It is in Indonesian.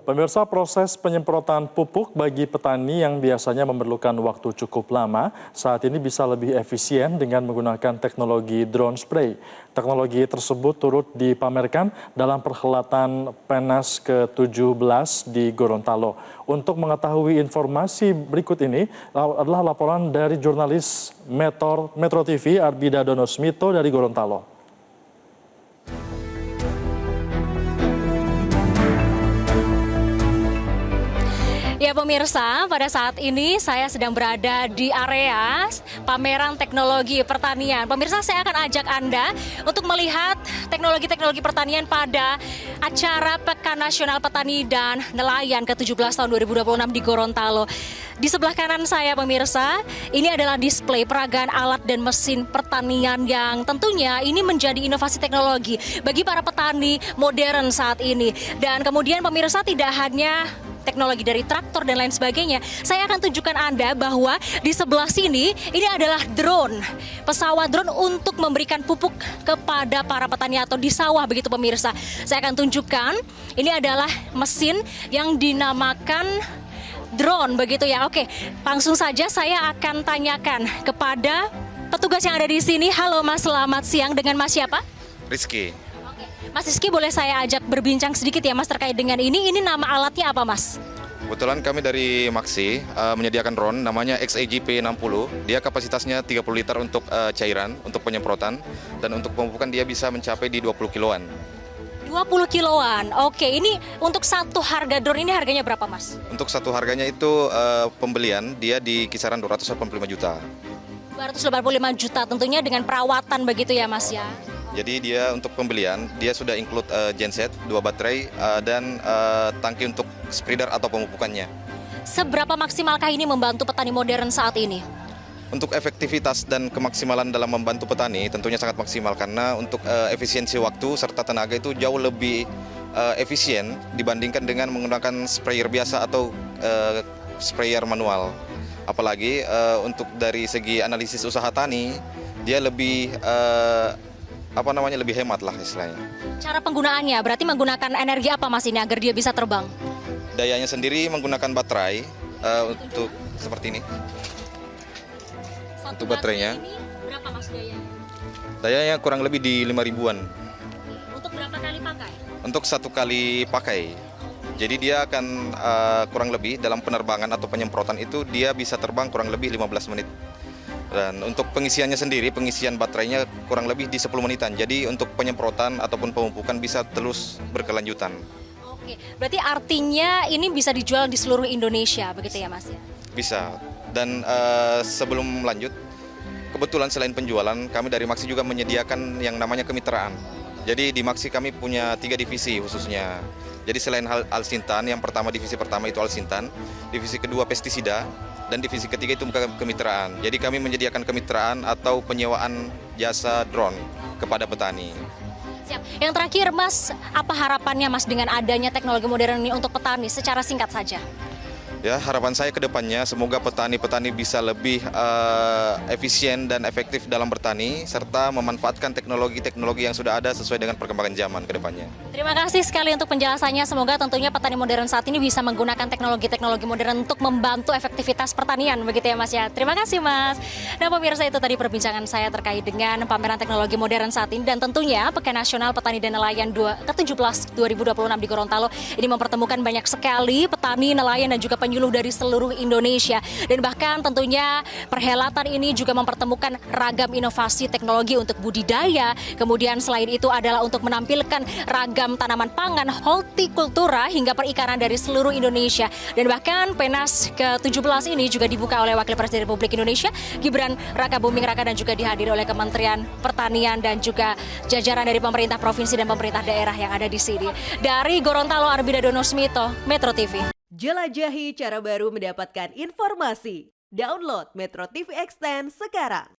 Pemirsa, proses penyemprotan pupuk bagi petani yang biasanya memerlukan waktu cukup lama, saat ini bisa lebih efisien dengan menggunakan teknologi drone spray. Teknologi tersebut turut dipamerkan dalam perhelatan PENAS ke-17 di Gorontalo. Untuk mengetahui informasi berikut ini adalah laporan dari jurnalis Metro TV Arbida Donosmito dari Gorontalo. Ya pemirsa, pada saat ini saya sedang berada di area pameran teknologi pertanian. Pemirsa, saya akan ajak Anda untuk melihat teknologi-teknologi pertanian pada acara Pekan Nasional Petani dan Nelayan ke-17 tahun 2026 di Gorontalo. Di sebelah kanan saya pemirsa, ini adalah display peragaan alat dan mesin pertanian yang tentunya ini menjadi inovasi teknologi bagi para petani modern saat ini. Dan kemudian pemirsa, tidak hanya teknologi dari traktor dan lain sebagainya, saya akan tunjukkan Anda bahwa di sebelah sini ini adalah drone, pesawat drone untuk memberikan pupuk kepada para petani atau di sawah begitu pemirsa. Saya akan tunjukkan, ini adalah mesin yang dinamakan drone begitu ya. Oke, langsung saja saya akan tanyakan kepada petugas yang ada di sini. Halo Mas, selamat siang, dengan Mas siapa? Rizky. Mas Rizky, boleh saya ajak berbincang sedikit ya Mas terkait dengan ini nama alatnya apa Mas? Kebetulan kami dari Maxi menyediakan drone namanya XAGP 60. Dia kapasitasnya 30 liter untuk cairan, untuk penyemprotan, dan untuk pemupukan dia bisa mencapai di 20 kiloan. 20 kiloan, oke. Ini untuk satu harga drone ini harganya berapa Mas? Untuk satu harganya itu pembelian dia di kisaran 285 juta. 285 juta tentunya dengan perawatan begitu ya Mas ya? Jadi dia untuk pembelian, dia sudah include genset, 2 baterai, dan tangki untuk spreader atau pemupukannya. Seberapa maksimalkah ini membantu petani modern saat ini? Untuk efektivitas dan kemaksimalan dalam membantu petani tentunya sangat maksimal karena untuk efisiensi waktu serta tenaga itu jauh lebih efisien dibandingkan dengan menggunakan sprayer biasa atau sprayer manual. Apalagi untuk dari segi analisis usaha tani, dia lebih lebih hemat lah istilahnya. Cara penggunaannya berarti menggunakan energi apa Mas ini agar dia bisa terbang? Dayanya sendiri menggunakan baterai untuk seperti ini. Satu untuk baterainya. Ini berapa Mas dayanya? Dayanya kurang lebih di 5 ribuan. Untuk berapa kali pakai? Untuk satu kali pakai. Jadi dia akan kurang lebih dalam penerbangan atau penyemprotan itu dia bisa terbang kurang lebih 15 menit. Dan untuk pengisiannya sendiri, pengisian baterainya kurang lebih di 10 menitan. Jadi untuk penyemprotan ataupun pemupukan bisa terus berkelanjutan. Oke, berarti artinya ini bisa dijual di seluruh Indonesia, begitu ya Mas ya? Bisa. Dan sebelum lanjut, kebetulan selain penjualan, kami dari Maxi juga menyediakan yang namanya kemitraan. Jadi di Maxi kami punya 3 divisi khususnya. Jadi selain Alsintan, yang pertama divisi pertama itu Alsintan, divisi kedua pestisida, dan divisi ketiga itu kemitraan. Jadi kami menyediakan kemitraan atau penyewaan jasa drone kepada petani. Siap. Yang terakhir Mas, apa harapannya Mas dengan adanya teknologi modern ini untuk petani secara singkat saja? Ya, harapan saya ke depannya semoga petani-petani bisa lebih efisien dan efektif dalam bertani serta memanfaatkan teknologi-teknologi yang sudah ada sesuai dengan perkembangan zaman ke depannya. Terima kasih sekali untuk penjelasannya. Semoga tentunya petani modern saat ini bisa menggunakan teknologi-teknologi modern untuk membantu efektivitas pertanian, begitu ya Mas ya. Terima kasih Mas. Nah pemirsa, itu tadi perbincangan saya terkait dengan pameran teknologi modern saat ini dan tentunya Pekan Nasional Petani dan Nelayan ke-17 2026 di Gorontalo ini mempertemukan banyak sekali petani, nelayan dan juga penyuluh dari seluruh Indonesia. Dan bahkan tentunya perhelatan ini juga mempertemukan ragam inovasi teknologi untuk budidaya. Kemudian selain itu adalah untuk menampilkan ragam tanaman pangan, hortikultura hingga perikanan dari seluruh Indonesia. Dan bahkan PENAS ke-17 ini juga dibuka oleh Wakil Presiden Republik Indonesia Gibran Rakabuming Raka dan juga dihadiri oleh Kementerian Pertanian dan juga jajaran dari pemerintah provinsi dan pemerintah daerah yang ada di sini. Dari Gorontalo, Arbida Donosmito, Metro TV. Jelajahi cara baru mendapatkan informasi. Download Metro TV Extend sekarang.